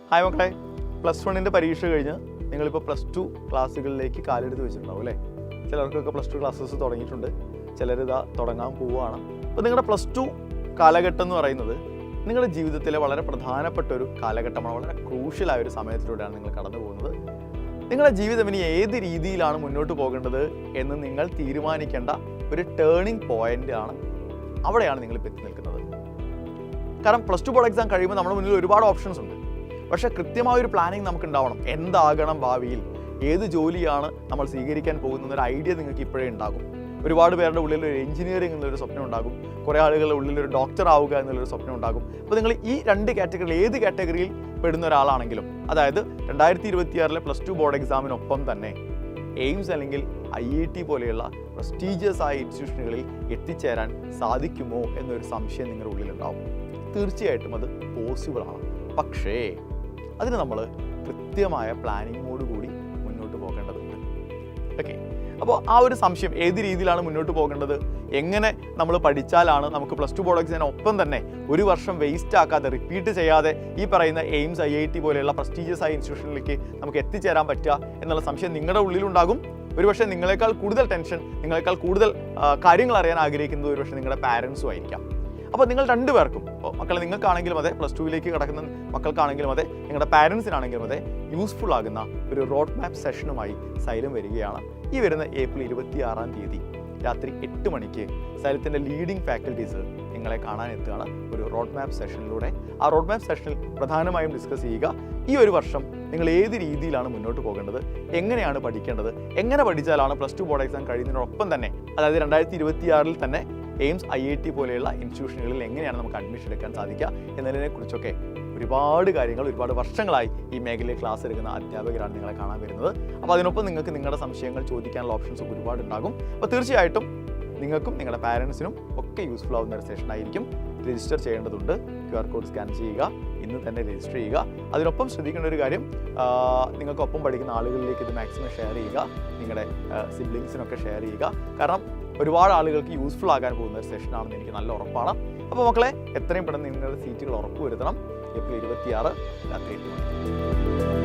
Hi മക്കളെ, +1 പരീക്ഷ കഴിഞ്ഞ് നിങ്ങളിപ്പോൾ +2 ക്ലാസ്സുകളിലേക്ക് കാലെടുത്ത് വെച്ചിട്ടുണ്ടാവും അല്ലേ? ചിലർക്കൊക്കെ +2 ക്ലാസ്സസ് തുടങ്ങിയിട്ടുണ്ട്, ചിലരിതാ തുടങ്ങാൻ പോവുകയാണ്. അപ്പോൾ നിങ്ങളുടെ +2 കാലഘട്ടം എന്ന് പറയുന്നത് നിങ്ങളുടെ ജീവിതത്തിലെ വളരെ പ്രധാനപ്പെട്ട ഒരു കാലഘട്ടമാണ്. വളരെ ക്രൂഷ്യലായ ഒരു സമയത്തിലൂടെയാണ് നിങ്ങൾ കടന്നു പോകുന്നത്. നിങ്ങളുടെ ജീവിതം ഇനി ഏത് രീതിയിലാണ് മുന്നോട്ട് പോകേണ്ടത് എന്ന് നിങ്ങൾ തീരുമാനിക്കേണ്ട ഒരു ടേണിംഗ് പോയിന്റ് ആണ്. അവിടെയാണ് നിങ്ങളിപ്പോൾ എത്തി നിൽക്കുന്നത്. കാരണം +2 ബോർഡ് എക്സാം കഴിയുമ്പോൾ നമ്മുടെ മുന്നിൽ ഒരുപാട് ഓപ്ഷൻസ് ഉണ്ട്. പക്ഷേ കൃത്യമായൊരു പ്ലാനിങ് നമുക്ക് ഉണ്ടാവണം. എന്താകണം ഭാവിയിൽ, ഏത് ജോലിയാണ് നമ്മൾ സ്വീകരിക്കാൻ പോകുന്നൊരു ഐഡിയ നിങ്ങൾക്ക് ഇപ്പോഴേ ഉണ്ടാകും. ഒരുപാട് പേരുടെ ഉള്ളിൽ ഒരു എഞ്ചിനീയറിംഗ് എന്നുള്ളൊരു സ്വപ്നം ഉണ്ടാകും. കുറേ ആളുകളുടെ ഉള്ളിൽ ഒരു ഡോക്ടർ ആവുക എന്നുള്ളൊരു സ്വപ്നം ഉണ്ടാകും. അപ്പോൾ നിങ്ങൾ ഈ രണ്ട് കാറ്റഗറിയിൽ ഏത് കാറ്റഗറിയിൽ പെടുന്ന ഒരാളാണെങ്കിലും, അതായത് 2026 +2 ബോർഡ് എക്സാമിനൊപ്പം തന്നെ എയിംസ് അല്ലെങ്കിൽ IIT പോലെയുള്ള പ്രസ്റ്റീജിയസ് ആയ ഇൻസ്റ്റിറ്റ്യൂഷനുകളിൽ എത്തിച്ചേരാൻ സാധിക്കുമോ എന്നൊരു സംശയം നിങ്ങളുടെ ഉള്ളിലുണ്ടാവും. തീർച്ചയായിട്ടും അത് പോസിബിളാണ്. പക്ഷേ അതിന് നമ്മൾ കൃത്യമായ പ്ലാനിങ്ങോടുകൂടി മുന്നോട്ട് പോകേണ്ടതുണ്ട്. ഓക്കെ, അപ്പോൾ ആ ഒരു സംശയം, ഏത് രീതിയിലാണ് മുന്നോട്ട് പോകേണ്ടത്, എങ്ങനെ നമ്മൾ പഠിച്ചാലാണ് നമുക്ക് +2 ബോർഡ് എക്സാമിന് ഒപ്പം തന്നെ ഒരു വർഷം വേസ്റ്റ് ആക്കാതെ, റിപ്പീറ്റ് ചെയ്യാതെ ഈ പറയുന്ന എയിംസ് IIT പോലെയുള്ള പ്രസ്റ്റീജിയസ് ആയ ഇൻസ്റ്റിറ്റ്യൂഷനിലേക്ക് നമുക്ക് എത്തിച്ചേരാൻ പറ്റുക എന്നുള്ള സംശയം നിങ്ങളുടെ ഉള്ളിലുണ്ടാകും. ഒരുപക്ഷെ നിങ്ങളെക്കാൾ കൂടുതൽ ടെൻഷൻ, നിങ്ങളെക്കാൾ കൂടുതൽ കാര്യങ്ങൾ അറിയാൻ ആഗ്രഹിക്കുന്നത് ഒരുപക്ഷെ നിങ്ങളുടെ പാരൻസും ആയിരിക്കാം. അപ്പോൾ നിങ്ങൾ രണ്ടുപേർക്കും, മക്കളെ നിങ്ങൾക്കാണെങ്കിലും അതെ, +2ലേക്ക് കിടക്കുന്ന മക്കൾക്കാണെങ്കിലും അതെ, നിങ്ങളുടെ പാരൻസിനാണെങ്കിലും അതെ, യൂസ്ഫുൾ ആകുന്ന ഒരു റോഡ് മാപ്പ് സെഷനുമായി സൈലം വരികയാണ്. ഈ വരുന്ന ഏപ്രിൽ 26 രാത്രി 8 മണിക്ക് സൈലത്തിൻ്റെ ലീഡിംഗ് ഫാക്കൽറ്റീസ് നിങ്ങളെ കാണാൻ എത്തുകയാണ് ഒരു റോഡ് മാപ്പ് സെഷനിലൂടെ. ആ റോഡ് മാപ്പ് സെഷനിൽ പ്രധാനമായും ഡിസ്കസ് ചെയ്യുക ഈ ഒരു വർഷം നിങ്ങൾ ഏത് രീതിയിലാണ് മുന്നോട്ട് പോകേണ്ടത്, എങ്ങനെയാണ് പഠിക്കേണ്ടത്, എങ്ങനെ പഠിച്ചാലാണ് +2 ബോർഡ് എക്സാം കഴിയുന്നതിനോടൊപ്പം തന്നെ, അതായത് 2026 തന്നെ എയിംസ് IIT പോലെയുള്ള ഇൻസ്റ്റിറ്റ്യൂഷനുകളിൽ എങ്ങനെയാണ് നമുക്ക് അഡ്മിഷൻ എടുക്കാൻ സാധിക്കുക എന്നതിനെക്കുറിച്ചൊക്കെ ഒരുപാട് കാര്യങ്ങൾ, ഒരുപാട് വർഷങ്ങളായി ഈ മേഖലയിൽ ക്ലാസ് എടുക്കുന്ന അധ്യാപകരാണ് നിങ്ങളെ കാണാൻ വരുന്നത്. അപ്പോൾ അതിനൊപ്പം നിങ്ങൾക്ക് നിങ്ങളുടെ സംശയങ്ങൾ ചോദിക്കാനുള്ള ഓപ്ഷൻസ് ഒരുപാട് ഉണ്ടാകും. അപ്പോൾ തീർച്ചയായിട്ടും നിങ്ങൾക്കും നിങ്ങളുടെ പാരൻസിനും ഒക്കെ യൂസ്ഫുൾ ആവുന്ന ഒരു സെഷൻ ആയിരിക്കും. രജിസ്റ്റർ ചെയ്യേണ്ടതുണ്ട്. QR കോഡ് സ്കാൻ ചെയ്യുക, ഇന്ന് തന്നെ രജിസ്റ്റർ ചെയ്യുക. അതിനൊപ്പം ശ്രദ്ധിക്കേണ്ട ഒരു കാര്യം, നിങ്ങൾക്കൊപ്പം പഠിക്കുന്ന ആളുകളിലേക്ക് ഇത് മാക്സിമം ഷെയർ ചെയ്യുക, നിങ്ങളുടെ സിബ്ലിങ്സിനൊക്കെ ഷെയർ ചെയ്യുക. കാരണം ഒരുപാട് ആളുകൾക്ക് യൂസ്ഫുൾ ആകാൻ പോകുന്ന ഒരു സെഷനാണെന്ന് എനിക്ക് നല്ല ഉറപ്പാണ്. അപ്പോൾ മക്കളെ, എത്രയും പെട്ടെന്ന് നിങ്ങളുടെ സീറ്റുകൾ ഉറപ്പുവരുത്തണം. ഏപ്രിൽ 26 രാത്രി 8 മണിക്ക്.